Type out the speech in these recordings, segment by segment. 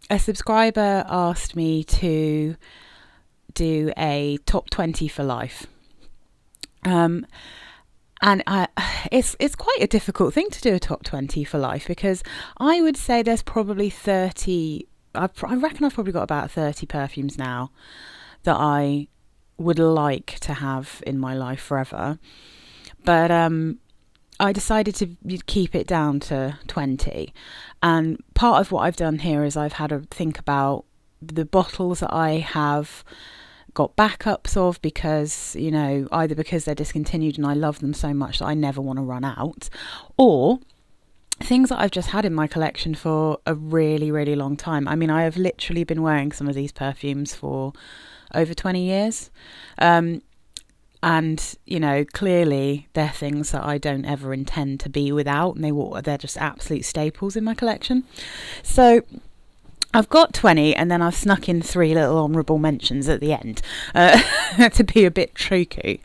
a subscriber asked me to do a top 20 for life. And it's quite a difficult thing to do a top 20 for life, because I would say there's probably 30, I reckon I've probably got about 30 perfumes now that I would like to have in my life forever. But I decided to keep it down to 20. And part of what I've done here is I've had a think about the bottles that I have got backups of, because, you know, either because they're discontinued and I love them so much that I never want to run out, or things that I've just had in my collection for a really, really long time. I mean, I have literally been wearing some of these perfumes for over 20 years. And, you know, clearly they're things that I don't ever intend to be without, and they're just absolute staples in my collection. So I've got 20, and then I've snuck in 3 little honourable mentions at the end to be a bit tricky.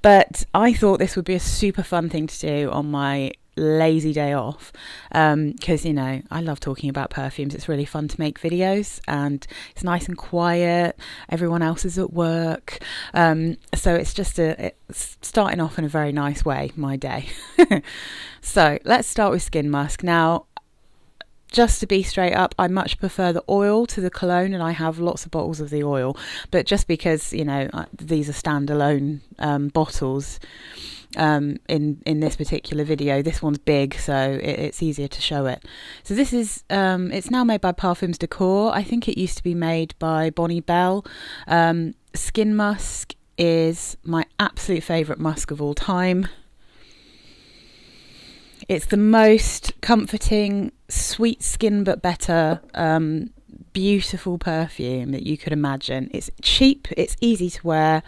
But I thought this would be a super fun thing to do on my lazy day off, because, you know, I love talking about perfumes. It's really fun to make videos, and it's nice and quiet. Everyone else is at work, so it's just it's starting off in a very nice way, my day. So let's start with Skin Musk. Now, just to be straight up, I much prefer the oil to the cologne, and I have lots of bottles of the oil, but just because, you know, these are standalone bottles, in this particular video, this one's big, so it's easier to show it. So this is it's now made by Parfums de Coeur. I think it used to be made by Bonnie Bell. Skin Musk is my absolute favourite musk of all time. It's the most comforting, sweet skin but better, beautiful perfume that you could imagine. It's cheap, it's easy to wear.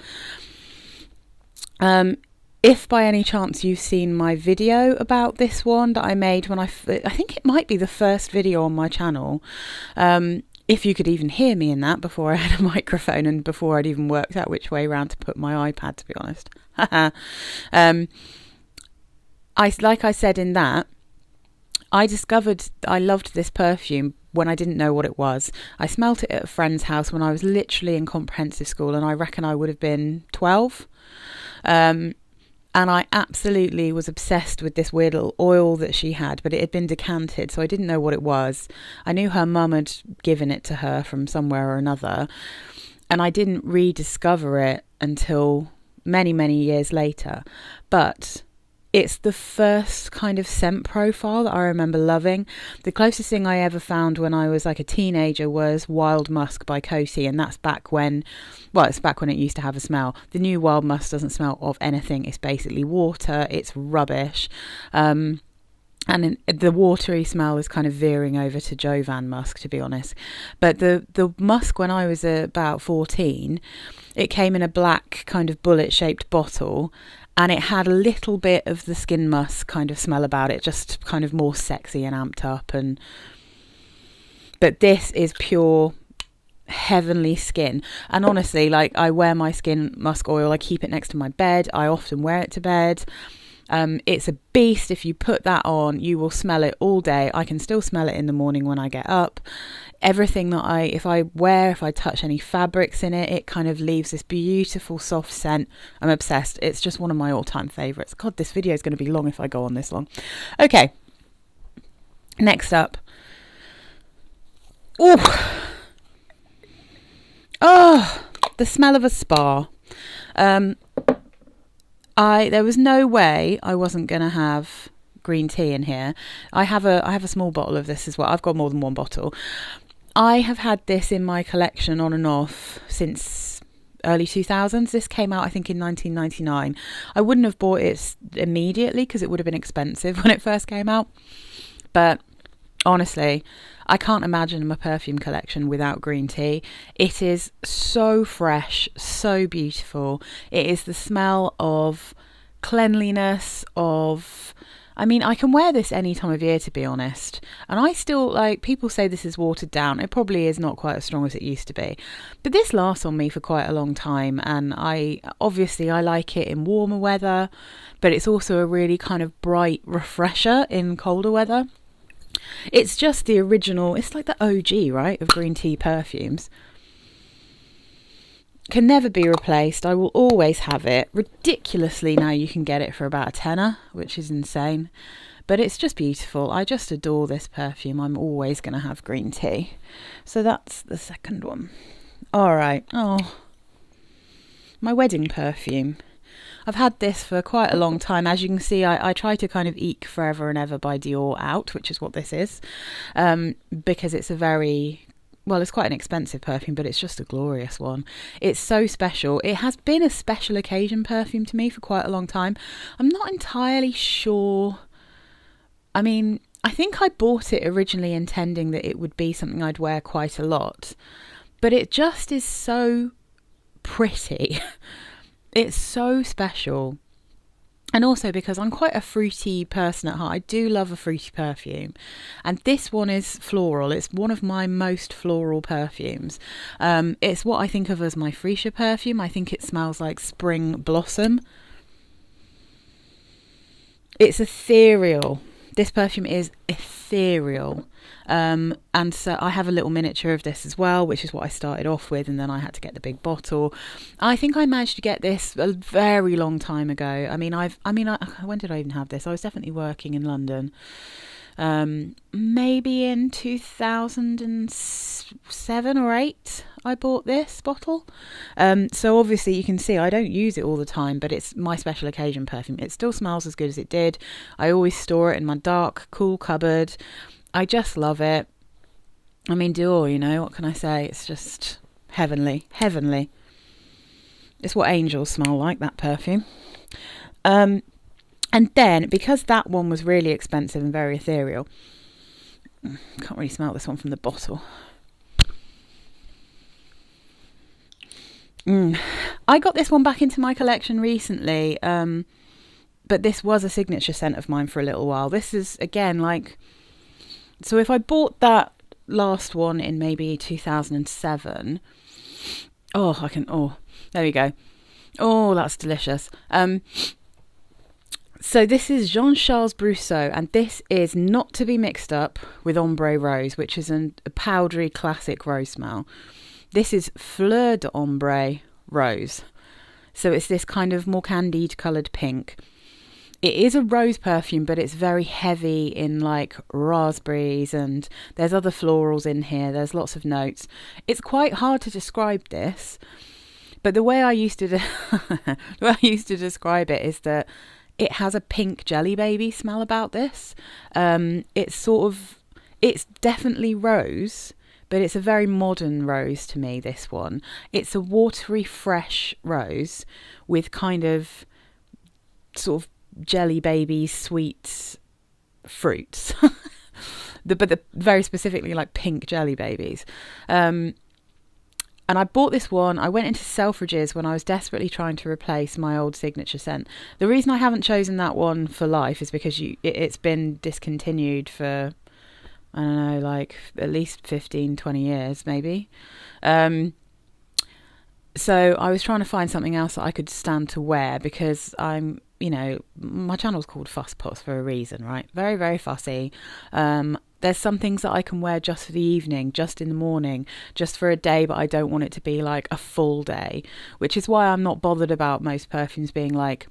If by any chance you've seen my video about this one that I made when I think it might be the first video on my channel, if you could even hear me in that before I had a microphone and before I'd even worked out which way around to put my iPad, to be honest. Like I said in that, I discovered I loved this perfume when I didn't know what it was. I smelt it at a friend's house when I was literally in comprehensive school, and I reckon I would have been 12. And I absolutely was obsessed with this weird little oil that she had, but it had been decanted, so I didn't know what it was. I knew her mum had given it to her from somewhere or another, and I didn't rediscover it until many, many years later. But it's the first kind of scent profile that I remember loving. The closest thing I ever found when I was like a teenager was Wild Musk by Coty, and that's back when, well, it's back when it used to have a smell. The new Wild Musk doesn't smell of anything. It's basically water. It's rubbish. And the watery smell is kind of veering over to Jovan Musk, to be honest. But the musk, when I was about 14, it came in a black kind of bullet-shaped bottle, and it had a little bit of the Skin Musk kind of smell about it, just kind of more sexy and amped up. But this is pure heavenly skin. And honestly, like, I wear my Skin Musk oil, I keep it next to my bed, I often wear it to bed. It's a beast. If you put that on, you will smell it all day. I can still smell it in the morning when I get up. Everything that if I touch any fabrics in it, it kind of leaves this beautiful soft scent. I'm obsessed. It's just one of my all-time favourites. God, this video is going to be long if I go on this long. Okay, next up. Oh, the smell of a spa. There was no way I wasn't going to have green tea in here. I have a small bottle of this as well. I've got more than one bottle. I have had this in my collection on and off since early 2000s. This came out, I think, in 1999. I wouldn't have bought it immediately because it would have been expensive when it first came out. But honestly, I can't imagine my perfume collection without green tea. It is so fresh, so beautiful. It is the smell of cleanliness, I can wear this any time of year, to be honest. And I still, people say this is watered down. It probably is not quite as strong as it used to be. But this lasts on me for quite a long time. And I like it in warmer weather, but it's also a really kind of bright refresher in colder weather. It's just the original, it's like the OG, right, of green tea perfumes. Can never be replaced. I will always have it. Ridiculously now you can get it for about a tenner, which is insane. But it's just beautiful. I just adore this perfume. I'm always going to have green tea. So that's the second one. All right. Oh, my wedding perfume. I've had this for quite a long time. As you can see, I try to kind of eke Forever and Ever by Dior out, which is what this is. Because it's a very... well, it's quite an expensive perfume, but it's just a glorious one. It's so special. It has been a special occasion perfume to me for quite a long time. I'm not entirely sure. I mean, I think I bought it originally intending that it would be something I'd wear quite a lot. But it just is so pretty. It's so special. And also because I'm quite a fruity person at heart. I do love a fruity perfume. And this one is floral. It's one of my most floral perfumes. It's what I think of as my freesia perfume. I think it smells like spring blossom. It's ethereal. This perfume is ethereal. And so I have a little miniature of this as well, which is what I started off with, and then I had to get the big bottle. I think I managed to get this a very long time ago. When did I even have this? I was definitely working in London. Maybe in 2007 or 8 I bought this bottle. So obviously you can see I don't use it all the time, but it's my special occasion perfume. It still smells as good as it did. I always store it in my dark, cool cupboard. I just love it. I mean, Dior, you know, what can I say? It's just heavenly. Heavenly. It's what angels smell like, that perfume. And then, because that one was really expensive and very ethereal, can't really smell this one from the bottle. I got this one back into my collection recently, but this was a signature scent of mine for a little while. This is, again, like... so if I bought that last one in maybe 2007... there we go. Oh, that's delicious. So this is Jean-Charles Brosseau, and this is not to be mixed up with Ombre Rose, which is a powdery classic rose smell. This is Fleur de Ombre Rose. So it's this kind of more candied coloured pink. It is a rose perfume, but it's very heavy in like raspberries, and there's other florals in here. There's lots of notes. It's quite hard to describe this, but the way I used to describe it is that it has a pink jelly baby smell about this. It's definitely rose, but it's a very modern rose to me, this one. It's a watery, fresh rose with kind of sort of jelly baby sweet fruits. but very specifically like pink jelly babies. And I bought this one. I went into Selfridges when I was desperately trying to replace my old signature scent. The reason I haven't chosen that one for life is because it's been discontinued for, I don't know, like at least 15, 20 years maybe. So I was trying to find something else that I could stand to wear, because I'm, you know, my channel's called Fuss Pots for a reason, right? Very, very fussy. There's some things that I can wear just for the evening, just in the morning, just for a day, but I don't want it to be like a full day, which is why I'm not bothered about most perfumes being like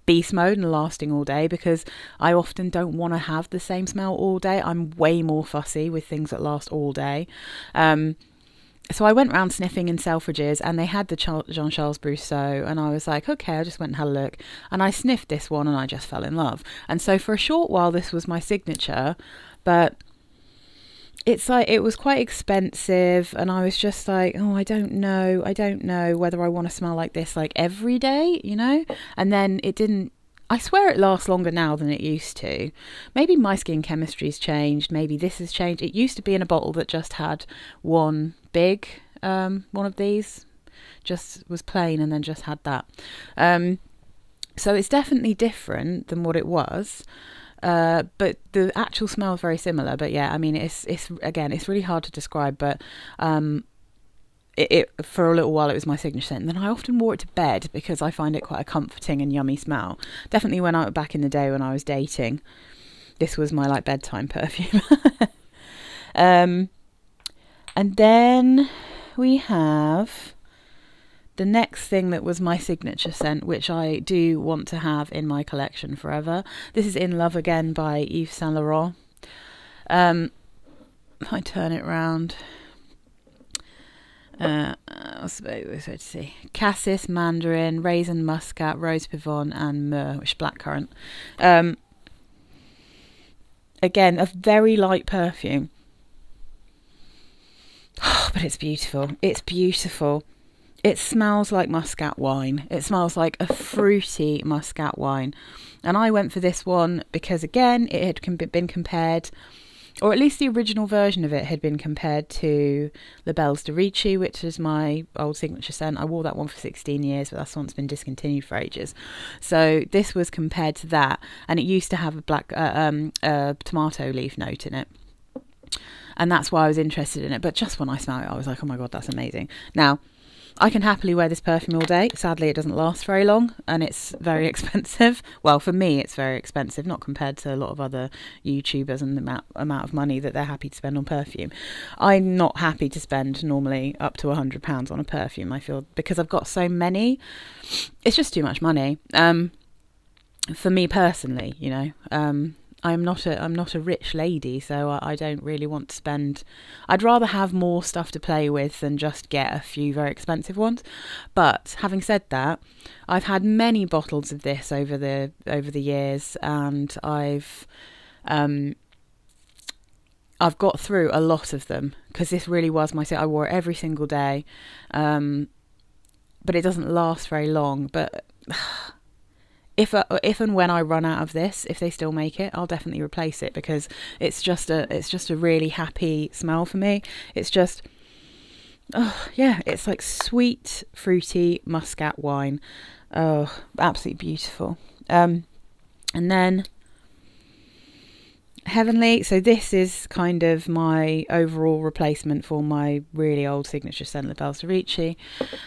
beast mode and lasting all day, because I often don't want to have the same smell all day. I'm way more fussy with things that last all day. So I went round sniffing in Selfridges, and they had the Jean-Charles Brosseau, and I was like, okay, I just went and had a look, and I sniffed this one and I just fell in love. And so for a short while this was my signature, but it's like, it was quite expensive, and I was just like, oh, I don't know whether I want to smell like this like every day, you know. And then it didn't. I swear it lasts longer now than it used to. Maybe my skin chemistry's changed, maybe this has changed. It used to be in a bottle that just had one big one of these, just was plain and then just had that. So it's definitely different than what it was. But the actual smell is very similar. But yeah, I mean, it's again, it's really hard to describe, but it for a little while it was my signature scent. And then I often wore it to bed because I find it quite a comforting and yummy smell. Definitely back in the day when I was dating. This was my like bedtime perfume. And then we have the next thing that was my signature scent, which I do want to have in my collection forever. This is In Love Again by Yves Saint Laurent. If I turn it round, what's to see? Cassis, Mandarin, Raisin Muscat, Rose Pivot, and Myrrh, which is blackcurrant. Again, a very light perfume. Oh, but it's beautiful. It's beautiful. It smells like muscat wine. It smells like a fruity muscat wine. And I went for this one because, again, it had been compared, or at least the original version of it had been compared to La Belle's de Ricci, which is my old signature scent. I wore that one for 16 years, but that's one's been discontinued for ages. So this was compared to that, and it used to have a tomato leaf note in it. And that's why I was interested in it. But just when I smelled it, I was like, oh my God, that's amazing. Now, I can happily wear this perfume all day. Sadly, it doesn't last very long, and it's very expensive. Well, for me, it's very expensive, not compared to a lot of other YouTubers and the amount of money that they're happy to spend on perfume. I'm not happy to spend normally up to £100 on a perfume, I feel, because I've got so many. It's just too much money. For me personally, you know. I'm not a rich lady, so I don't really want to spend. I'd rather have more stuff to play with than just get a few very expensive ones. But having said that, I've had many bottles of this over the years, and I've got through a lot of them because this really was my set. I wore it every single day, but it doesn't last very long. But if and when I run out of this, if they still make it, I'll definitely replace it, because it's just a really happy smell for me. It's just, oh yeah, it's like sweet, fruity muscat wine. Oh, absolutely beautiful. And then Heavenly. So this is kind of my overall replacement for my really old signature scent, La Belle's de Ricci.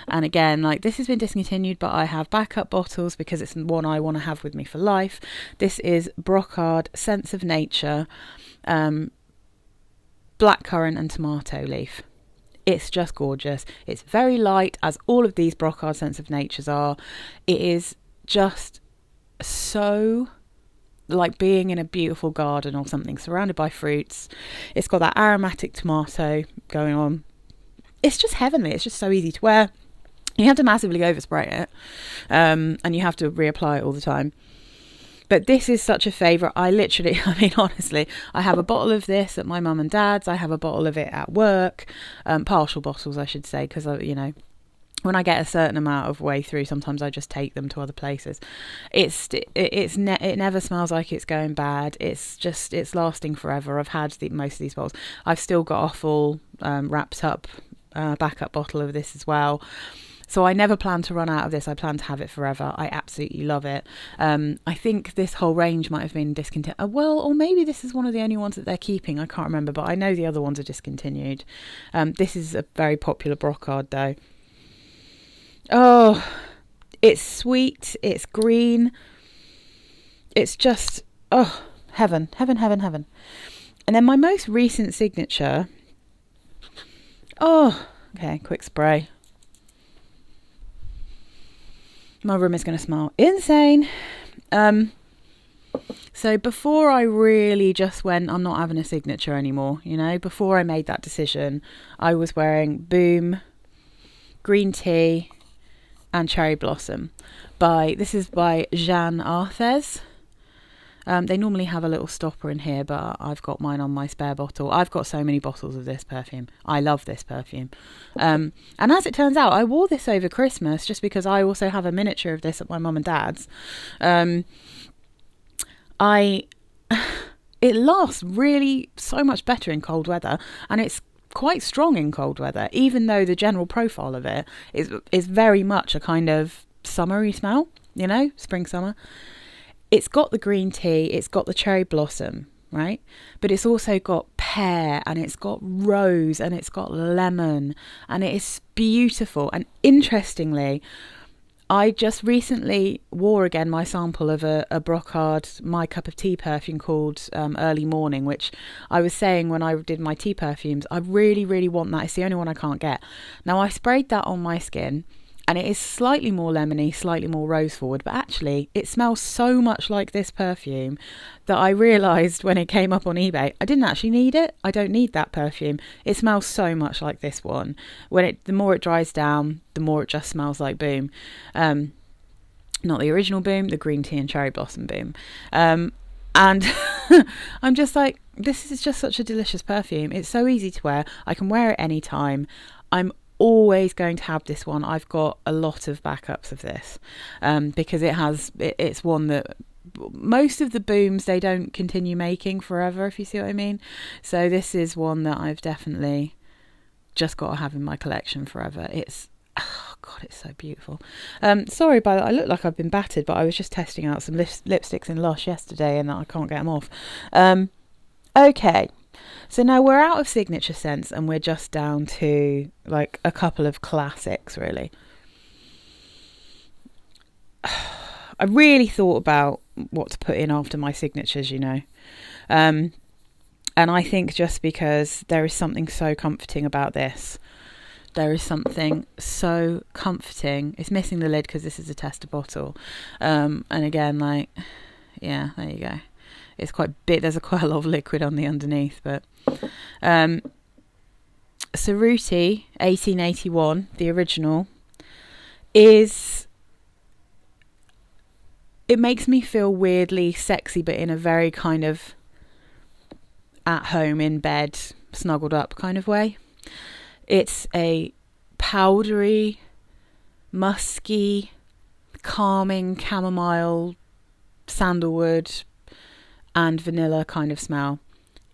And again, like, this has been discontinued, but I have backup bottles because it's one I want to have with me for life. This is Brocard Sense of Nature, blackcurrant and tomato leaf. It's just gorgeous. It's very light, as all of these Brocard Sense of Natures are. It is just so like being in a beautiful garden or something, surrounded by fruits. It's got that aromatic tomato going on. It's just heavenly. It's just so easy to wear. You have to massively overspray it, and you have to reapply it all the time. But this is such a favourite. I mean, honestly, I have a bottle of this at my mum and dad's. I have a bottle of it at work, partial bottles, I should say, because when I get a certain amount of way through, sometimes I just take them to other places. It never smells like it's going bad. It's lasting forever. I've had most of these bottles. I've still got a full wrapped up backup bottle of this as well. So I never plan to run out of this. I plan to have it forever. I absolutely love it. I think this whole range might have been discontinued. Well, or maybe this is one of the only ones that they're keeping. I can't remember, but I know the other ones are discontinued. This is a very popular Brocard though. Oh, it's sweet, it's green, it's just, oh, heaven, heaven, heaven, heaven. And then my most recent signature, oh, okay, quick spray. My room is going to smell insane. So before I really just went, I'm not having a signature anymore, you know, before I made that decision, I was wearing Boum, green tea, and Cherry Blossom. This is by Jeanne Arthes. They normally have a little stopper in here, but I've got mine on my spare bottle. I've got so many bottles of this perfume. I love this perfume. And as it turns out, I wore this over Christmas just because I also have a miniature of this at my mum and dad's. It lasts really so much better in cold weather, and it's quite strong in cold weather, even though the general profile of it is very much a kind of summery smell, you know, spring, summer. It's got the green tea, it's got the cherry blossom, right? But it's also got pear, and it's got rose, and it's got lemon, and it is beautiful. And interestingly, I just recently wore again my sample of a Brocard My Cup of Tea perfume called Early Morning, which I was saying when I did my tea perfumes, I really, really want that. It's the only one I can't get. Now, I sprayed that on my skin, and it is slightly more lemony, slightly more rose forward, but actually it smells so much like this perfume that I realised when it came up on eBay, I didn't actually need it. I don't need that perfume. It smells so much like this one. The more it dries down, the more it just smells like Boum. Not the original Boum, the green tea and cherry blossom Boum. And I'm just like, this is just such a delicious perfume. It's so easy to wear. I can wear it anytime. I'm always going to have this one. I've got a lot of backups of this because it's one that most of the Booms, they don't continue making forever, if you see what I mean. So this is one that I've definitely just got to have in my collection forever. It's, oh God, it's so beautiful. Sorry about that. I look like I've been battered, but I was just testing out some lipsticks in Lush yesterday and I can't get them off. Okay. So now we're out of signature scents and we're just down to like a couple of classics, really. I really thought about what to put in after my signatures, you know. And I think just because there is something so comforting about this. There is something so comforting. It's missing the lid because this is a tester bottle. And again, like, yeah, there you go. It's quite big. There's quite a lot of liquid on the underneath, but Cerruti 1881, the original, it makes me feel weirdly sexy, but in a very kind of at home in bed, snuggled up kind of way. It's a powdery, musky, calming chamomile, sandalwood and vanilla kind of smell.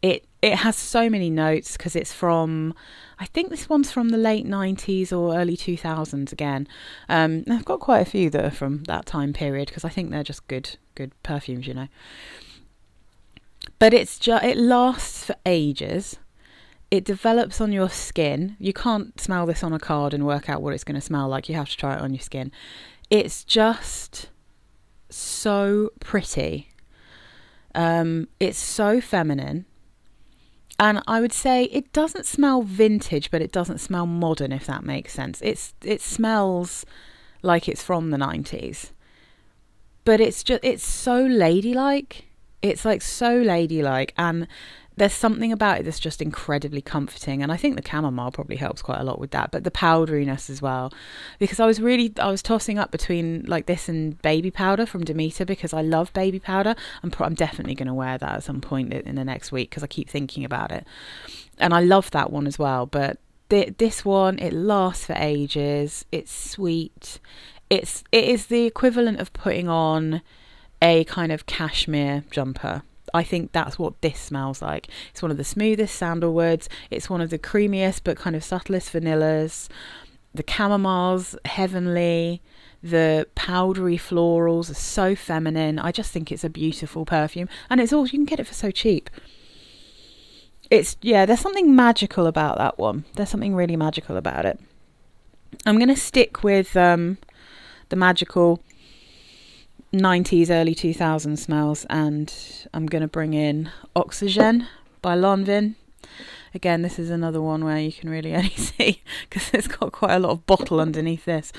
It has so many notes because it's from, I think this one's from the late 90s or early 2000s again. I've got quite a few that are from that time period because I think they're just good perfumes, you know. But it lasts for ages. It develops on your skin. You can't smell this on a card and work out what it's going to smell like. You have to try it on your skin. It's just so pretty. It's so feminine. And I would say it doesn't smell vintage, but it doesn't smell modern, if that makes sense. It smells like it's from the 90s. But it's so ladylike. It's like so ladylike, and there's something about it that's just incredibly comforting, and I think the chamomile probably helps quite a lot with that, but the powderiness as well, because I was tossing up between like this and baby powder from Demeter, because I love baby powder. I'm definitely going to wear that at some point in the next week because I keep thinking about it, and I love that one as well. But this one, it lasts for ages. It's sweet. It is the equivalent of putting on a kind of cashmere jumper. I think that's what this smells like. It's one of the smoothest sandalwoods. It's one of the creamiest but kind of subtlest vanillas. The chamomiles, heavenly. The powdery florals are so feminine. I just think it's a beautiful perfume. And you can get it for so cheap. There's something magical about that one. There's something really magical about it. I'm going to stick with the magical 90s, early 2000s smells, and I'm going to bring in Oxygene by Lanvin. Again, this is another one where you can really only see because it's got quite a lot of bottle underneath this.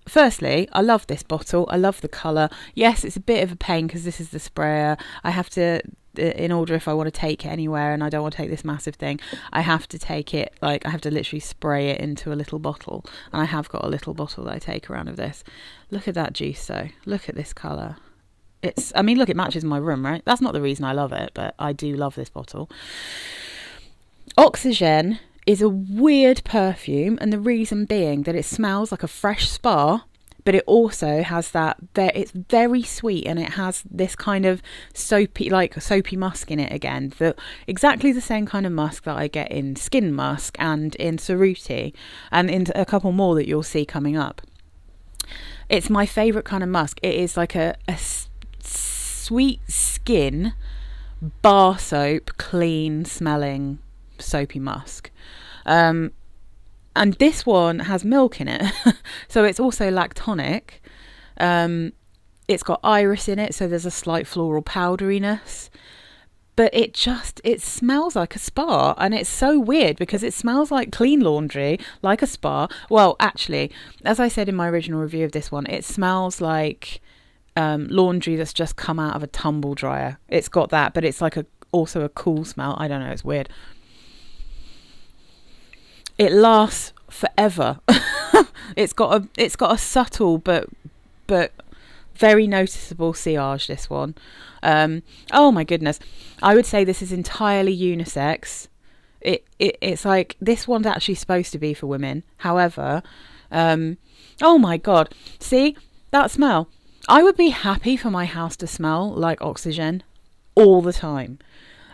Firstly, I love this bottle. I love the colour. Yes, it's a bit of a pain because this is the sprayer. I have to, in order if I want to take it anywhere and I don't want to take this massive thing, I have to take it, like I have to literally spray it into a little bottle. And I have got a little bottle that I take around of this. Look at that juice though. Look at this colour. Look, it matches my room, right? That's not the reason I love it, but I do love this bottle. Oxygene is a weird perfume, and the reason being that it smells like a fresh spa, but it also has it's very sweet, and it has this kind of soapy musk in it again, exactly the same kind of musk that I get in Skin Musk and in Cerruti, and in a couple more that you'll see coming up. It's my favourite kind of musk. It is like a sweet skin, bar soap, clean smelling soapy musk. And this one has milk in it. So it's also lactonic. It's got iris in it, so there's a slight floral powderiness. But it smells like a spa, and it's so weird because it smells like clean laundry, like a spa. Well, actually, as I said in my original review of this one, it smells like laundry that's just come out of a tumble dryer. It's got that, but it's like also a cool smell. I don't know, it's weird. It lasts forever. It's got a subtle but very noticeable sillage, this one. Oh my goodness, I would say this is entirely unisex. It's like, this one's actually supposed to be for women. However, oh my god, see that smell? I would be happy for my house to smell like Oxygene all the time.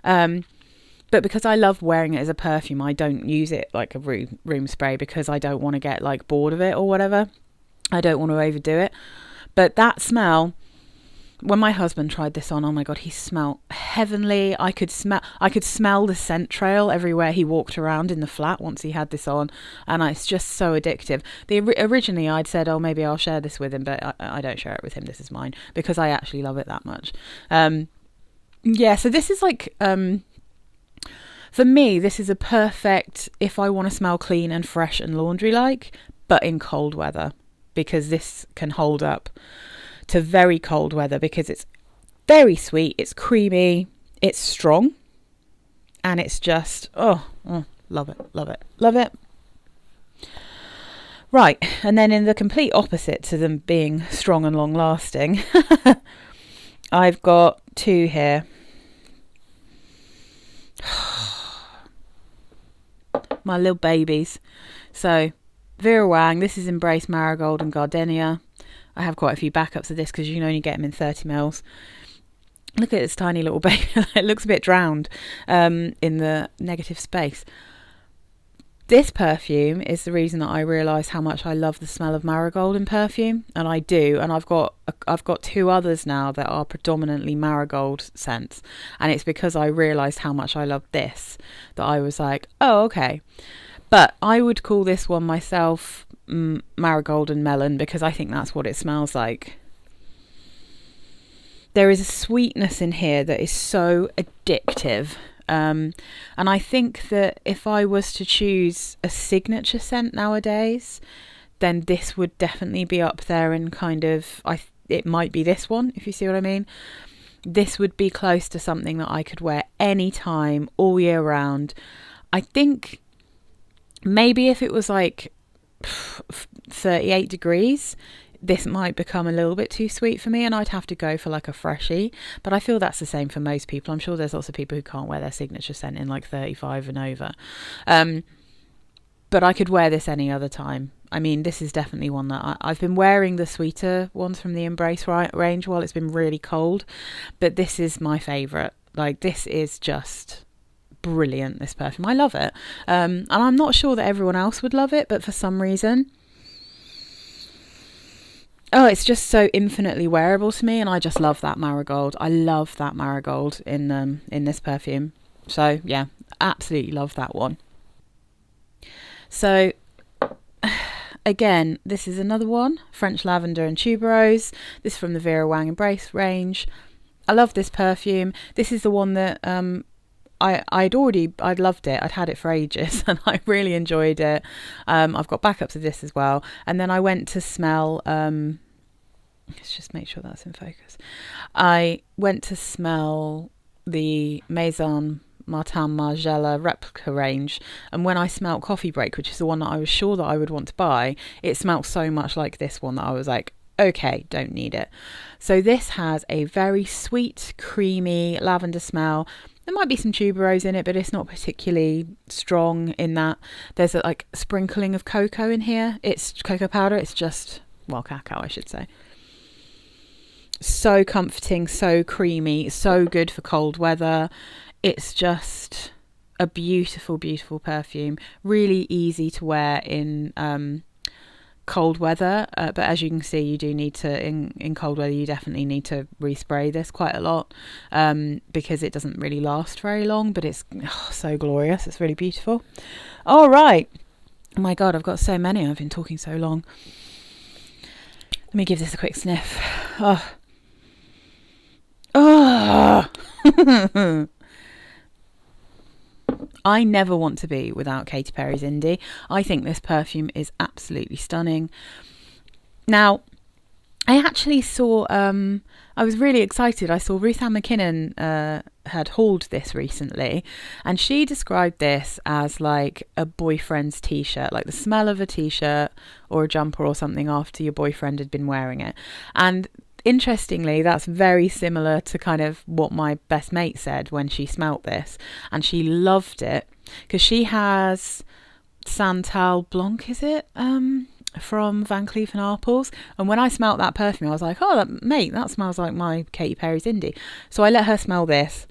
But because I love wearing it as a perfume, I don't use it like a room spray because I don't want to get like bored of it or whatever. I don't want to overdo it. But that smell, when my husband tried this on, oh my god, he smelled heavenly. I could smell the scent trail everywhere he walked around in the flat once he had this on, and it's just so addictive. Originally I'd said, oh, maybe I'll share this with him, but I don't share it with him. This is mine because I actually love it that much. Yeah, so this is like, for me, this is a perfect, if I want to smell clean and fresh and laundry-like, but in cold weather, because this can hold up to very cold weather because it's very sweet, it's creamy, it's strong, and it's just, love it. Right, and then in the complete opposite to them being strong and long-lasting, I've got two here. My little babies. So Vera Wang, this is Embrace, Marigold and Gardenia. I have quite a few backups of this because you can only get them in 30 mils. Look at this tiny little baby. It looks a bit drowned in the negative space. This perfume is the reason that I realised how much I love the smell of marigold in perfume, and I do. And I've got two others now that are predominantly marigold scents, and it's because I realised how much I love this that I was like, oh, okay. But I would call this one myself marigold and melon because I think that's what it smells like. There is a sweetness in here that is so addictive. And I think that if I was to choose a signature scent nowadays, then this would definitely be up there and kind of, it might be this one, if you see what I mean. This would be close to something that I could wear anytime, all year round. I think maybe if it was like 38 degrees, this might become a little bit too sweet for me and I'd have to go for like a freshie. But I feel that's the same for most people. I'm sure there's lots of people who can't wear their signature scent in like 35 and over. But I could wear this any other time. I mean, this is definitely one that I've been wearing the sweeter ones from the Embrace range while it's been really cold. But this is my favourite. Like, this is just brilliant, this perfume. I love it. And I'm not sure that everyone else would love it, but for some reason, it's just so infinitely wearable to me, and I just love that marigold. I love that marigold in this perfume. So yeah, absolutely love that one. So again, this is another one, French Lavender and Tuberose. This is from the Vera Wang Embrace range. I love this perfume. This is the one that I'd loved it. I'd had it for ages and I really enjoyed it. I've got backups of this as well. And then I went to smell, let's just make sure that's in focus. I went to smell the Maison Martin Margiela replica range. And when I smelled Coffee Break, which is the one that I was sure that I would want to buy, it smelled so much like this one that I was like, okay, don't need it. So this has a very sweet, creamy lavender smell. There might be some tuberose in it, but it's not particularly strong in that. There's a like sprinkling of cocoa in here. It's cocoa powder. It's just, well, cacao, I should say. So comforting, so creamy, so good for cold weather. It's just a beautiful, beautiful perfume. Really easy to wear in cold weather, but as you can see, you do need to in cold weather you definitely need to respray this quite a lot because it doesn't really last very long, but it's so glorious. It's really beautiful. All right, Oh my God, I've got so many. I've been talking so long. Let me give this a quick sniff. Oh. Oh. I never want to be without Katy Perry's Indie. I think this perfume is absolutely stunning. Now, I actually saw, I was really excited. I saw Ruth Ann McKinnon had hauled this recently, and she described this as like a boyfriend's t-shirt, like the smell of a t-shirt or a jumper or something after your boyfriend had been wearing it. And interestingly, that's very similar to kind of what my best mate said when she smelt this, and she loved it because she has Santal Blanc, is it? From Van Cleef & Arpels, and when I smelt that perfume I was like, oh mate, that smells like my Katy Perry's Indie. So I let her smell this,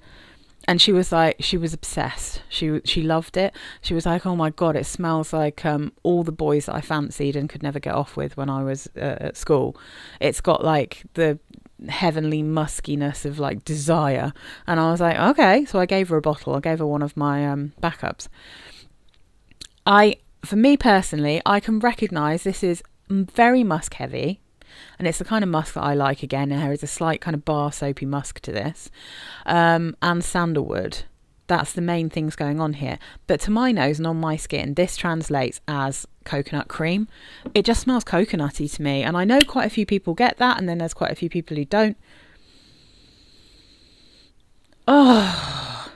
and she was like, she was obsessed. She loved it. She was like, oh my God, it smells like all the boys that I fancied and could never get off with when I was at school. It's got like the heavenly muskiness of like desire. And I was like, okay. So I gave her a bottle. I gave her one of my backups. For me personally, I can recognise this is very musk heavy, and it's the kind of musk that I like. Again, there is a slight kind of bar soapy musk to this, and sandalwood. That's the main things going on here. But to my nose and on my skin, this translates as coconut cream. It just smells coconutty to me, and I know quite a few people get that, and then there's quite a few people who don't. Oh,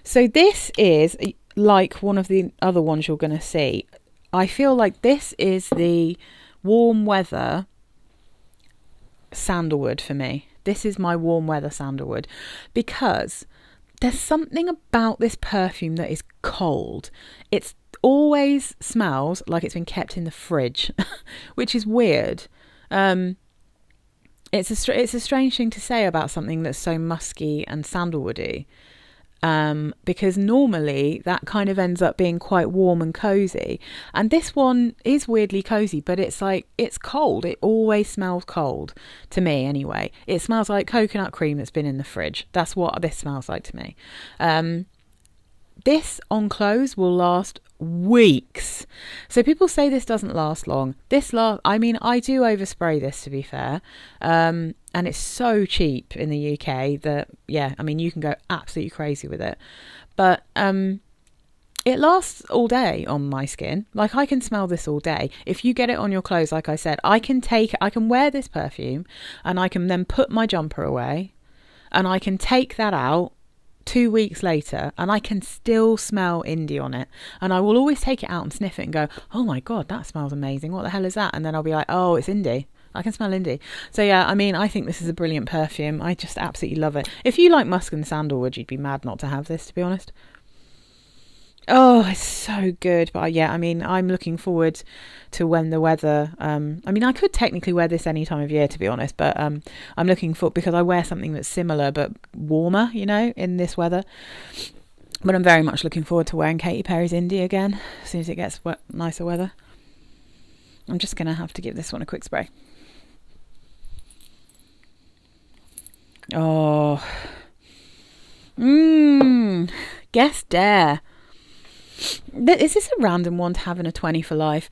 so this is like one of the other ones you're going to see. I feel like this is the warm weather sandalwood for me. This is my warm weather sandalwood, because there's something about this perfume that is cold. It always smells like it's been kept in the fridge, which is weird. It's a strange thing to say about something that's so musky and sandalwoody. Because normally that kind of ends up being quite warm and cozy, and this one is weirdly cozy, but it's like, it's cold. It always smells cold to me anyway. It smells like coconut cream that's been in the fridge. That's what this smells like to me. This on clothes will last weeks. So people say this doesn't last long. I mean, I do overspray this, to be fair. And it's so cheap in the UK that, yeah, I mean, you can go absolutely crazy with it. But it lasts all day on my skin. Like, I can smell this all day. If you get it on your clothes, like I said, I can wear this perfume, and I can then put my jumper away, and I can take that out 2 weeks later, and I can still smell Indie on it, and I will always take it out and sniff it and go, oh my God, that smells amazing, what the hell is that? And then I'll be like, oh, it's Indie. I can smell Indie. So yeah, I mean, I think this is a brilliant perfume. I just absolutely love it. If you like musk and sandalwood, you'd be mad not to have this, to be honest. Oh, it's so good. But yeah, I mean, I'm looking forward to when the weather, I mean, I could technically wear this any time of year, to be honest, but I'm looking for, because I wear something that's similar but warmer, you know, in this weather. But I'm very much looking forward to wearing Katy Perry's Indie again as soon as it gets nicer weather. I'm just going to have to give this one a quick spray. Oh, guess dare. Is this a random one to have in a 20 for life?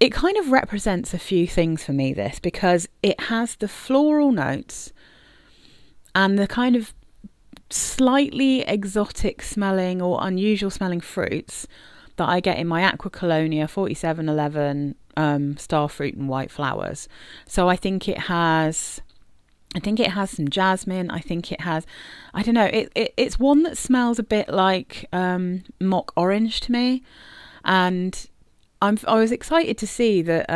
It kind of represents a few things for me, this, because it has the floral notes and the kind of slightly exotic smelling or unusual smelling fruits that I get in my Acqua Colonia 4711 Starfruit and White Flowers. So I think it has some jasmine. I think it has, I don't know, it's one that smells a bit like mock orange to me. And I was excited to see that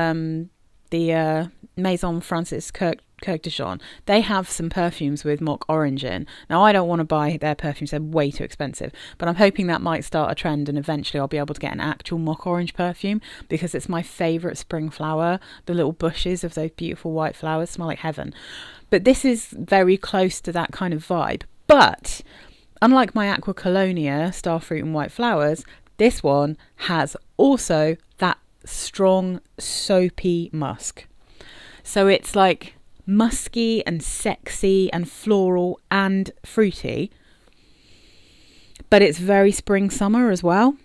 the Maison Francis Kirk de Jeanne, they have some perfumes with mock orange in. Now, I don't want to buy their perfumes, they're way too expensive, but I'm hoping that might start a trend, and eventually I'll be able to get an actual mock orange perfume, because it's my favourite spring flower. The little bushes of those beautiful white flowers smell like heaven. But this is very close to that kind of vibe. But unlike my Acqua Colonia Starfruit and White Flowers, this one has also that strong soapy musk. So it's like musky and sexy and floral and fruity, but it's very spring summer as well.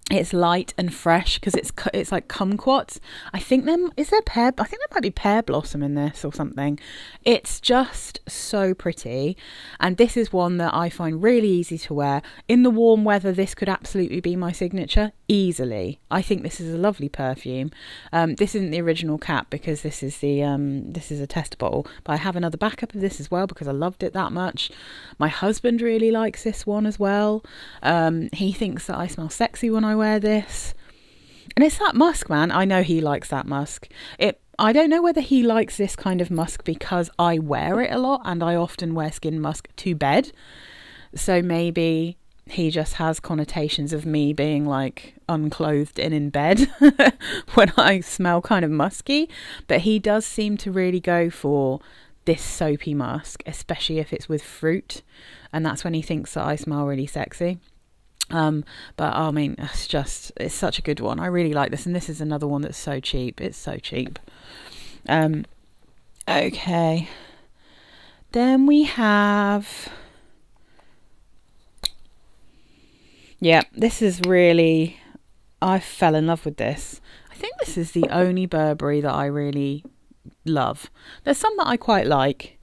It's light and fresh because it's like kumquat. I think there might be pear blossom in this or something. It's just so pretty, and this is one that I find really easy to wear in the warm weather. This could absolutely be my signature easily. I think this is a lovely perfume. This isn't the original cap because this is a test bottle, but I have another backup of this as well because I loved it that much. My husband really likes this one as well. He thinks that I smell sexy when I wear this, and it's that musk, man. I know he likes that musk. I don't know whether he likes this kind of musk because I wear it a lot and I often wear skin musk to bed, so maybe he just has connotations of me being like unclothed and in bed when I smell kind of musky. But he does seem to really go for this soapy musk, especially if it's with fruit, and that's when he thinks that I smell really sexy. But I mean, it's such a good one. I really like this, and this is another one that's so cheap. It's so cheap. Okay, then we have, this is really, I fell in love with this. I think this is the only Burberry that I really love. There's some that I quite like,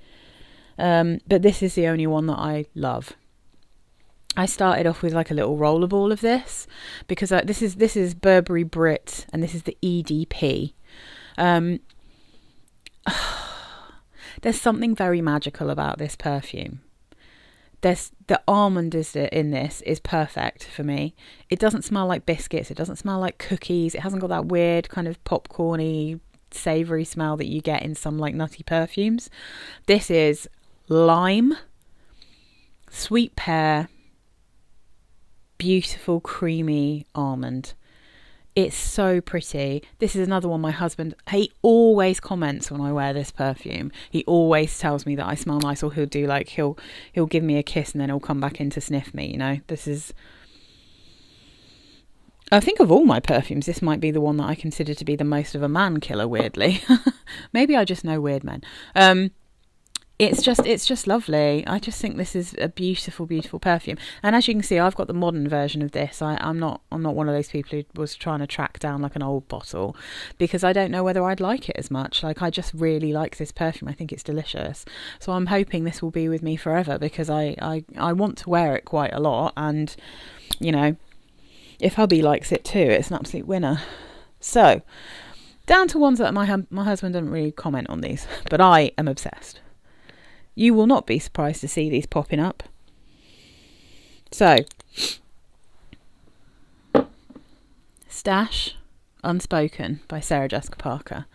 but this is the only one that I love. I started off with like a little rollerball of this because this is Burberry Brit, and this is the EDP. There's something very magical about this perfume. The almond in this is perfect for me. It doesn't smell like biscuits. It doesn't smell like cookies. It hasn't got that weird kind of popcorny, savoury smell that you get in some like nutty perfumes. This is lime, sweet pear, beautiful creamy almond. It's so pretty. This is another one. My husband, he always comments when I wear this perfume. He always tells me that I smell nice, or he'll do like he'll give me a kiss and then he'll come back in to sniff me, you know. This is, I think of all my perfumes, this might be the one that I consider to be the most of a man killer, weirdly. Maybe I just know weird men. It's just lovely. I just think this is a beautiful, beautiful perfume. And as you can see, I've got the modern version of this. I'm not one of those people who was trying to track down like an old bottle, because I don't know whether I'd like it as much. Like, I just really like this perfume. I think it's delicious. So I'm hoping this will be with me forever, because I want to wear it quite a lot. And, you know, if hubby likes it too, it's an absolute winner. So, down to ones that my husband doesn't really comment on these, but I am obsessed. You will not be surprised to see these popping up. So, Stash Unspoken by Sarah Jessica Parker.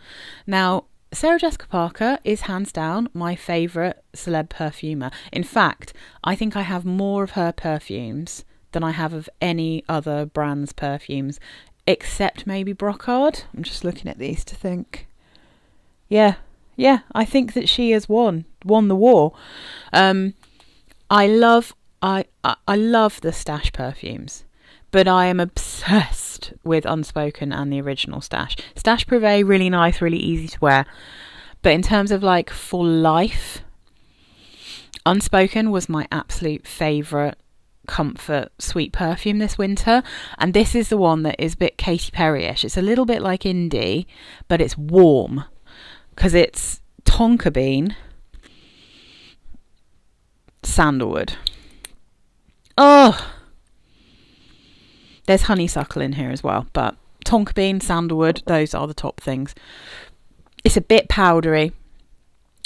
Now, Sarah Jessica Parker is hands down my favourite celeb perfumer. In fact, I think I have more of her perfumes than I have of any other brand's perfumes, except maybe Brocard. I'm just looking at these to think. Yeah, I think that she has won the war. I love the Stash perfumes, but I am obsessed with Unspoken and the original Stash. Stash Privé, really nice, really easy to wear. But in terms of like for life, Unspoken was my absolute favourite comfort sweet perfume this winter. And this is the one that is a bit Katy Perry-ish. It's a little bit like indie, but it's warm. Because it's tonka bean, sandalwood. Oh, there's honeysuckle in here as well, but tonka bean, sandalwood, those are the top things. It's a bit powdery.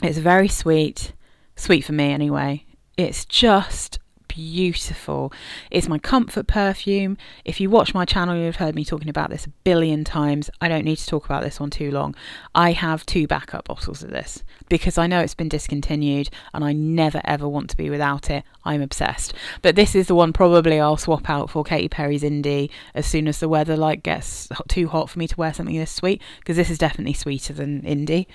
It's very sweet for me anyway. It's just beautiful. It's my comfort perfume. If you watch my channel, you've heard me talking about this a billion times. I don't need to talk about this one too long. I have 2 backup bottles of this because I know it's been discontinued and I never ever want to be without it. I'm obsessed. But this is the one probably I'll swap out for Katy Perry's Indie as soon as the weather like gets too hot for me to wear something this sweet, because this is definitely sweeter than Indie.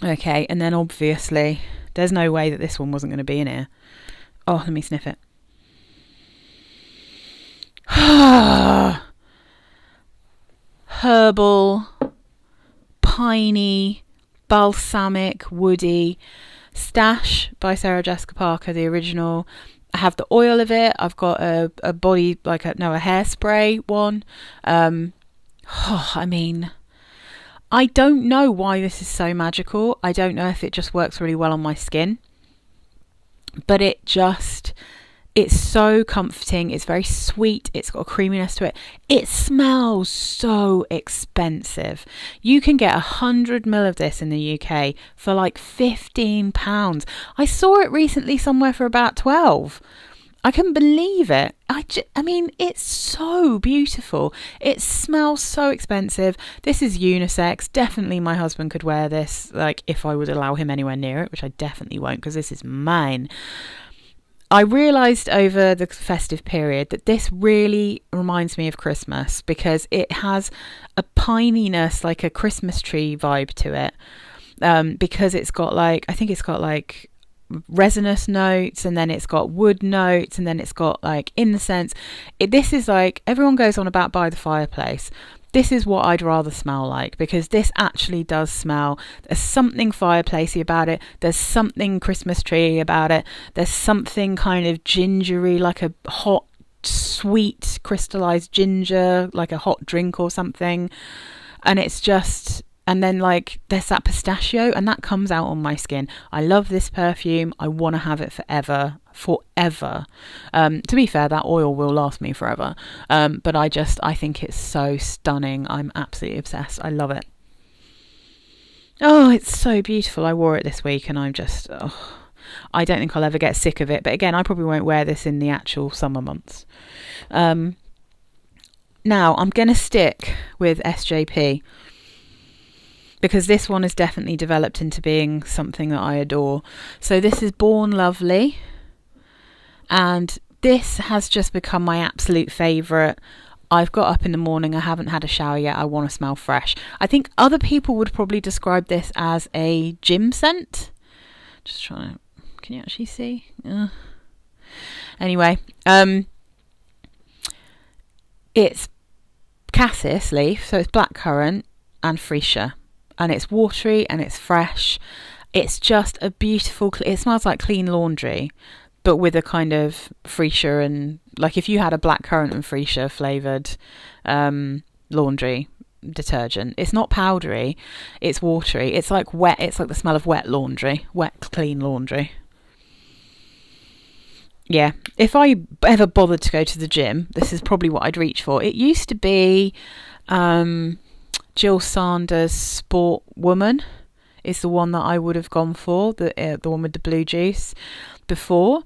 Okay, and then obviously there's no way that this one wasn't going to be in here. Oh, let me sniff it. Herbal, piney, balsamic, woody. Stash by Sarah Jessica Parker, the original, I have the oil of it. I've got a body, like a hairspray one. I mean, I don't know why this is so magical. I don't know if it just works really well on my skin, but it's so comforting. It's very sweet. It's got a creaminess to it. It smells so expensive. You can get 100 ml of this in the UK for like £15. I saw it recently somewhere for about 12. I couldn't believe it. I mean, it's so beautiful. It smells so expensive. This is unisex. Definitely my husband could wear this, like, if I would allow him anywhere near it, which I definitely won't, because this is mine. I realised over the festive period that this really reminds me of Christmas, because it has a pininess, like a Christmas tree vibe to it, because it's got like, I think it's got like resinous notes, and then it's got wood notes, and then it's got like incense. This is like, everyone goes on about by the fireplace. This is what I'd rather smell like, because this actually does smell. There's something fireplacey about it. There's something Christmas tree about it. There's something kind of gingery, like a hot, sweet, crystallized ginger, like a hot drink or something. And it's just, and then like there's that pistachio, and that comes out on my skin. I love this perfume. I want to have it forever. To be fair, that oil will last me forever. But I think it's so stunning. I'm absolutely obsessed. I love it. Oh, it's so beautiful. I wore it this week, and I'm just, I don't think I'll ever get sick of it. But again, I probably won't wear this in the actual summer months. Now I'm going to stick with SJP, because this one has definitely developed into being something that I adore. So this is Born Lovely, and this has just become my absolute favourite. I've got up in the morning, I haven't had a shower yet, I want to smell fresh. I think other people would probably describe this as a gym scent. Just trying to, can you actually see? Anyway, it's Cassius Leaf, so it's blackcurrant and freesia. And it's watery and it's fresh. It's just a beautiful, it smells like clean laundry, but with a kind of freesia, and like if you had a blackcurrant and freesia flavoured laundry detergent. It's not powdery, it's watery. It's like wet, it's like the smell of wet laundry, wet clean laundry. Yeah, if I ever bothered to go to the gym, this is probably what I'd reach for. It used to be Jill Sanders' Sport Woman is the one that I would have gone for, the one with the blue juice before.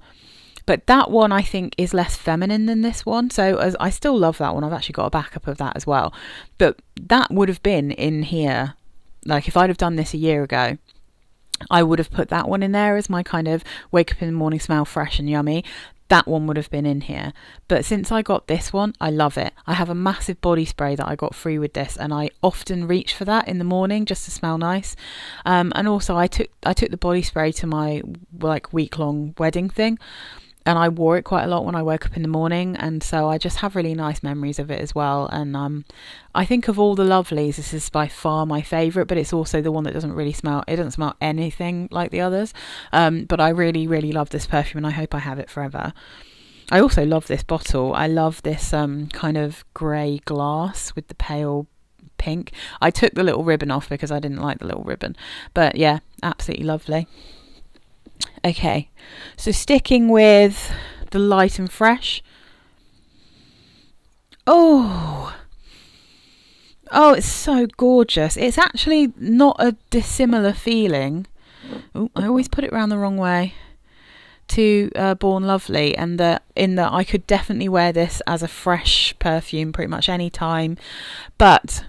But that one I think is less feminine than this one. So I still love that one. I've actually got a backup of that as well. But that would have been in here. Like if I'd have done this a year ago, I would have put that one in there as my kind of wake up in the morning, smell fresh and yummy. That one would have been in here. But since I got this one, I love it. I have a massive body spray that I got free with this, and I often reach for that in the morning just to smell nice. And also I took the body spray to my like week-long wedding thing, and I wore it quite a lot when I woke up in the morning, and so I just have really nice memories of it as well. And I think of all the lovelies, this is by far my favourite, but it's also the one that doesn't smell anything like the others. But I really, really love this perfume, and I hope I have it forever. I also love this bottle. I love this kind of grey glass with the pale pink. I took the little ribbon off because I didn't like the little ribbon, but yeah, absolutely lovely. Okay, so sticking with the light and fresh. Oh, it's so gorgeous. It's actually not a dissimilar feeling. Oh, I always put it around the wrong way. To Born Lovely, and in that I could definitely wear this as a fresh perfume pretty much any time. But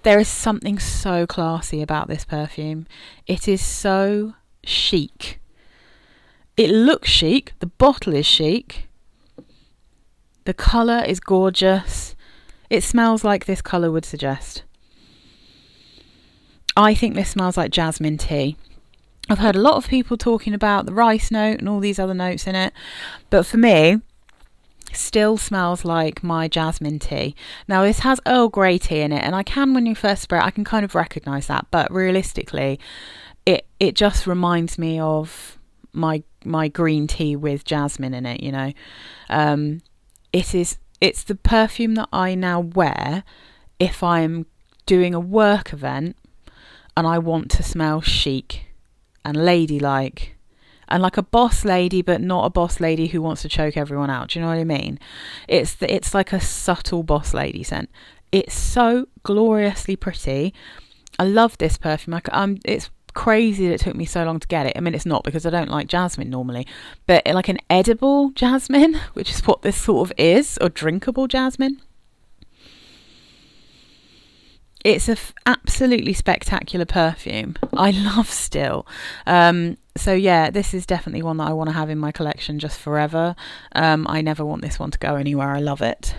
there is something so classy about this perfume. It is so chic. It looks chic, the bottle is chic, the colour is gorgeous, it smells like this colour would suggest. I think this smells like jasmine tea. I've heard a lot of people talking about the rice note and all these other notes in it, but for me, it still smells like my jasmine tea. Now this has Earl Grey tea in it, and I can, when you first spray it, I can kind of recognise that, but realistically, it just reminds me of my green tea with jasmine in it, you know. It's the perfume that I now wear if I'm doing a work event and I want to smell chic and ladylike and like a boss lady, but not a boss lady who wants to choke everyone out. Do you know what I mean? It's like a subtle boss lady scent. It's so gloriously pretty. I love this perfume. It's crazy that it took me so long to get it. I mean, it's not, because I don't like jasmine normally, but like an edible jasmine, which is what this sort of is, or drinkable jasmine. It's a absolutely spectacular perfume. I love still. So yeah, this is definitely one that I want to have in my collection just forever. I never want this one to go anywhere. I love it.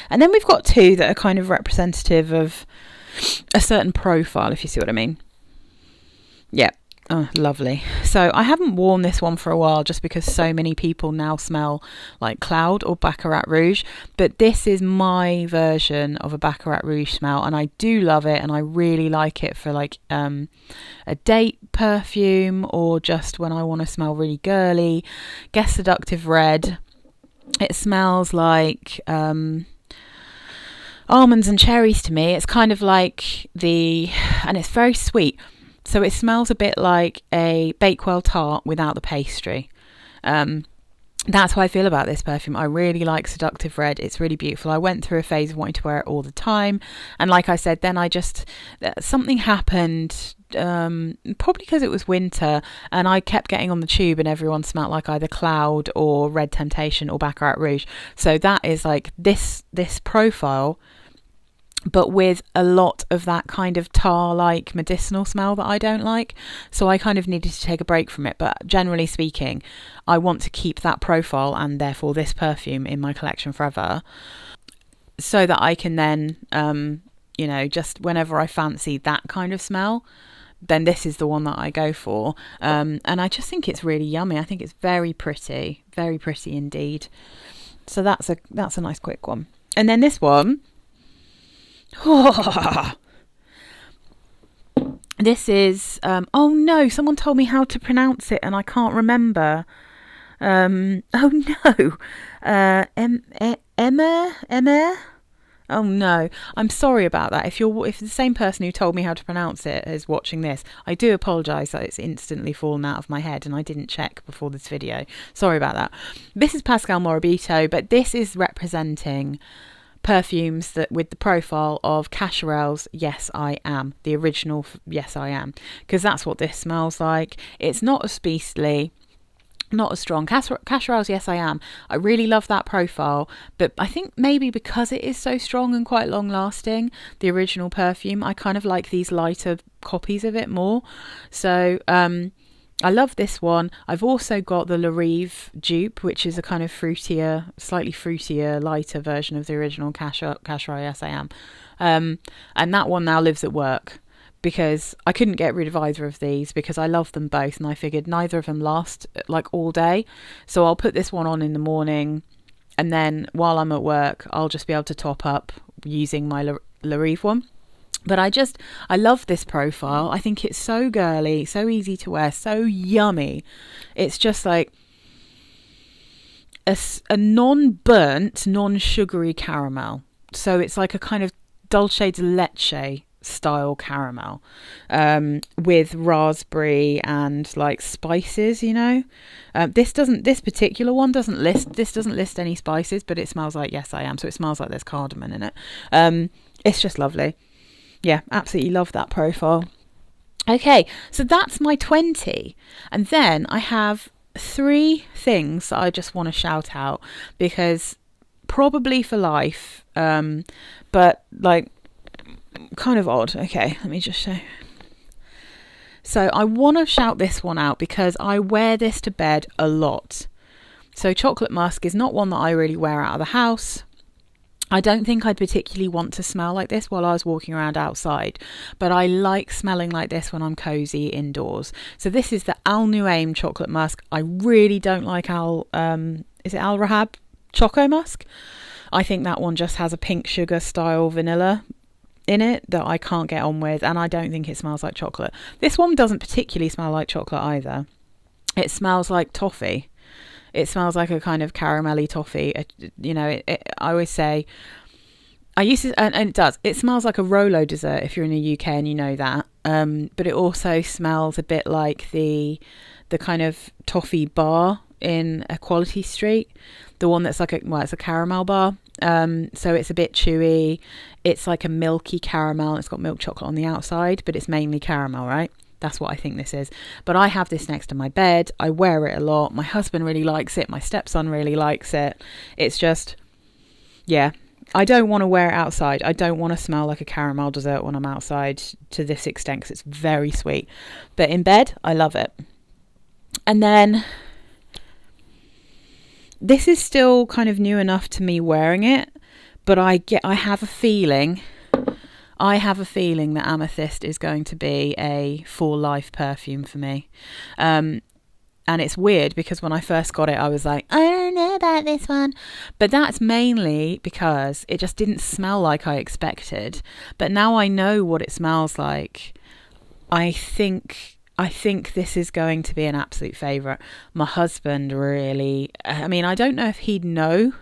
And then we've got two that are kind of representative of a certain profile, if you see what I mean. Yeah. Oh, lovely. So I haven't worn this one for a while just because so many people now smell like Cloud or Baccarat Rouge, but this is my version of a Baccarat Rouge smell, and I do love it, and I really like it for like a date perfume, or just when I want to smell really girly. Guess Seductive Red. It smells like almonds and cherries to me. It's kind of like and it's very sweet. So it smells a bit like a Bakewell tart without the pastry. That's how I feel about this perfume. I really like Seductive Red. It's really beautiful. I went through a phase of wanting to wear it all the time. And like I said, then something happened, probably because it was winter, and I kept getting on the tube and everyone smelled like either Cloud or Red Temptation or Baccarat Rouge. So that is like this profile, but with a lot of that kind of tar-like medicinal smell that I don't like. So I kind of needed to take a break from it. But generally speaking, I want to keep that profile and therefore this perfume in my collection forever, so that I can then, just whenever I fancy that kind of smell, then this is the one that I go for. And I just think it's really yummy. I think it's very pretty indeed. So that's a nice quick one. And then this one, this is oh no, someone told me how to pronounce it and I can't remember. Emma. Oh no, I'm sorry about that. If the same person who told me how to pronounce it is watching this, I do apologise that it's instantly fallen out of my head and I didn't check before this video. Sorry about that. This is Pascal Morabito, but this is representing perfumes that with the profile of Cacharel's Yes I Am, the original Yes I Am, because that's what this smells like. It's not as beastly, not as strong. Cacharel's Yes I Am, I really love that profile, but I think maybe because it is so strong and quite long lasting, the original perfume, I kind of like these lighter copies of it more. So I love this one. I've also got the Larive dupe, which is a kind of fruitier, slightly fruitier, lighter version of the original Cacharel Yes I Am. And that one now lives at work because I couldn't get rid of either of these because I love them both, and I figured neither of them last like all day. So I'll put this one on in the morning, and then while I'm at work, I'll just be able to top up using my Larive one. But I love this profile. I think it's so girly, so easy to wear, so yummy. It's just like a non-burnt, non-sugary caramel. So it's like a kind of dulce de leche style caramel with raspberry and like spices, you know. This particular one doesn't list any spices, but it smells like Yes I Am. So it smells like there's cardamom in it. It's just lovely. Yeah, absolutely love that profile. Okay, so that's my 20. And then I have 3 things that I just want to shout out because probably for life, but like kind of odd. Okay, let me just show. So I want to shout this one out because I wear this to bed a lot. So Chocolate Musk is not one that I really wear out of the house. I don't think I'd particularly want to smell like this while I was walking around outside, but I like smelling like this when I'm cozy indoors. So this is the Al Nuaim Chocolate Musk. I really don't like Al Rahab Choco Musk? I think that one just has a pink sugar style vanilla in it that I can't get on with, and I don't think it smells like chocolate. This one doesn't particularly smell like chocolate either. It smells like toffee. It smells like a kind of caramelly toffee. I always say, I used to, and it does. It smells like a Rolo dessert if you're in the UK and you know that. But it also smells a bit like the kind of toffee bar in Equality Street, the one that's it's a caramel bar. So it's a bit chewy. It's like a milky caramel. It's got milk chocolate on the outside, but it's mainly caramel, right? That's what I think this is. But I have this next to my bed. I wear it a lot. My husband really likes it. My stepson really likes it. It's just, yeah. I don't want to wear it outside. I don't want to smell like a caramel dessert when I'm outside to this extent because it's very sweet. But in bed, I love it. And then this is still kind of new enough to me wearing it, but I have a feeling that Amethyst is going to be a for life perfume for me. And it's weird because when I first got it, I was like, I don't know about this one. But that's mainly because it just didn't smell like I expected. But now I know what it smells like. I think this is going to be an absolute favourite. My husband really, I mean, I don't know if he'd know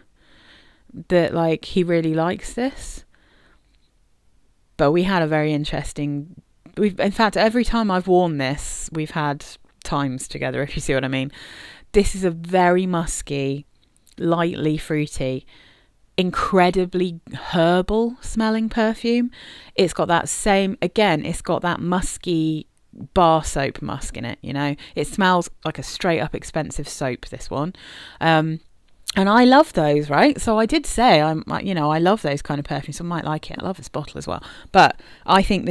that like he really likes this. But we had a very interesting, in fact, every time I've worn this, we've had times together, if you see what I mean. This is a very musky, lightly fruity, incredibly herbal smelling perfume. It's got that it's got that musky bar soap musk in it, you know. It smells like a straight up expensive soap, this one. And I love those, right? So I did say, I love those kind of perfumes. So I might like it. I love this bottle as well. But I think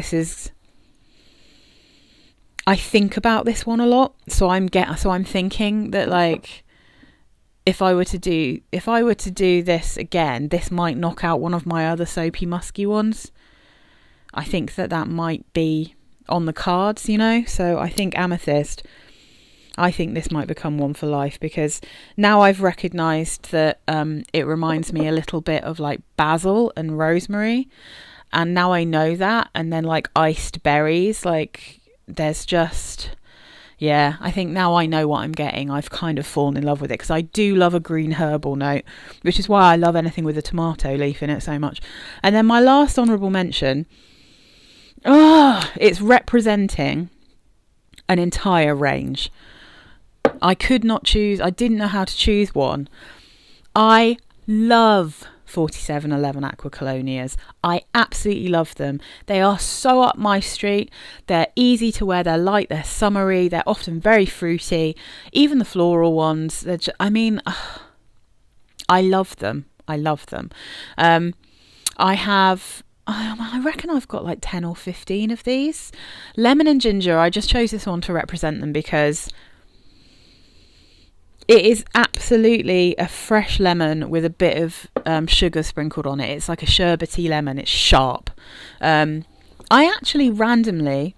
I think about this one a lot, so I'm thinking that like if I were to do this again, this might knock out one of my other soapy musky ones. I think that might be on the cards, you know. So I think Amethyst, I think this might become one for life because now I've recognised that it reminds me a little bit of like basil and rosemary, and now I know that. And then like iced berries, like. There's just, yeah, I think now I know what I'm getting. I've kind of fallen in love with it because I do love a green herbal note, which is why I love anything with a tomato leaf in it so much. And then my last honourable mention, it's representing an entire range. I could not choose. I didn't know how to choose one. I love 4711 Acqua Colonias. I absolutely love them. They are so up my street. They're easy to wear. They're light. They're summery. They're often very fruity. Even the floral ones. I love them. I love them. I reckon I've got like 10 or 15 of these. Lemon and ginger. I just chose this one to represent them because it is absolutely a fresh lemon with a bit of sugar sprinkled on it. It's like a sherbety lemon. It's sharp. I actually randomly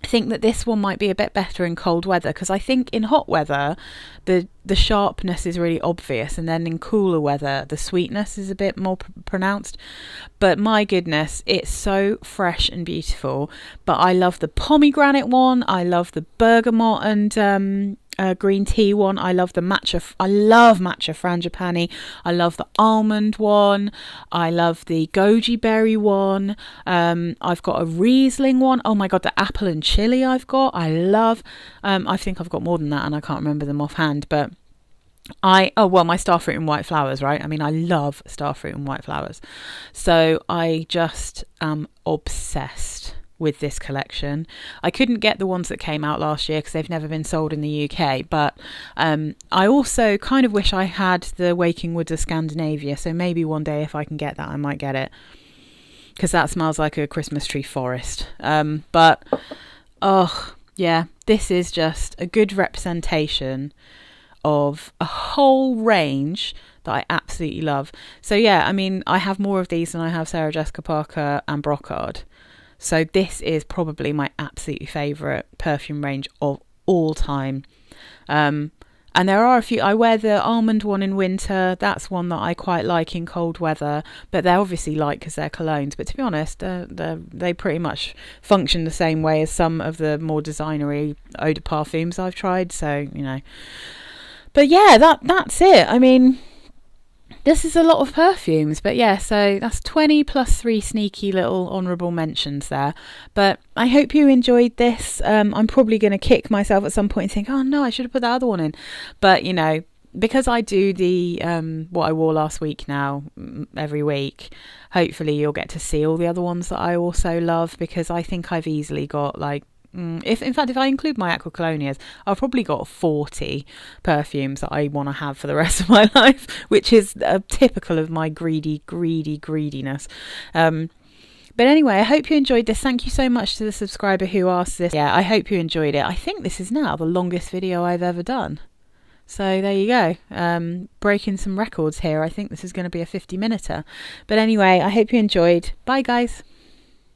think that this one might be a bit better in cold weather because I think in hot weather the sharpness is really obvious, and then in cooler weather the sweetness is a bit more pronounced. But my goodness, it's so fresh and beautiful. But I love the pomegranate one. I love the bergamot and green tea one. I love the matcha. I love matcha frangipani. I love the almond one. I love the goji berry one. I've got a Riesling one. Oh my god, the apple and chili I've got. I love. I think I've got more than that, and I can't remember them offhand. But my starfruit and white flowers, right? I mean, I love starfruit and white flowers. So I just am obsessed with this collection. I couldn't get the ones that came out last year because they've never been sold in the UK, but I also kind of wish I had the Waking Woods of Scandinavia, so maybe one day if I can get that I might get it because that smells like a Christmas tree forest. But this is just a good representation of a whole range that I absolutely love. So yeah, I mean, I have more of these than I have Sarah Jessica Parker and Brocard. So this is probably my absolutely favourite perfume range of all time. And there are a few. I wear the almond one in winter. That's one that I quite like in cold weather. But they're obviously light because they're colognes. But to be honest, they pretty much function the same way as some of the more designery eau de parfums I've tried. So, you know. But yeah, that's it. I mean, this is a lot of perfumes, but yeah, so that's 20 plus 3 sneaky little honourable mentions there. But I hope you enjoyed this. I'm probably going to kick myself at some point and think, oh no, I should have put that other one in. But, you know, because I do the what I wore last week now every week, hopefully you'll get to see all the other ones that I also love, because I think I've easily got like, if I include my Acqua Colonias, I've probably got 40 perfumes that I want to have for the rest of my life, which is typical of my greediness. But anyway, I hope you enjoyed this. Thank you so much to the subscriber who asked this. Yeah, I hope you enjoyed it. I think this is now the longest video I've ever done. So there you go. Breaking some records here. I think this is going to be a 50-minuter. But anyway, I hope you enjoyed. Bye, guys.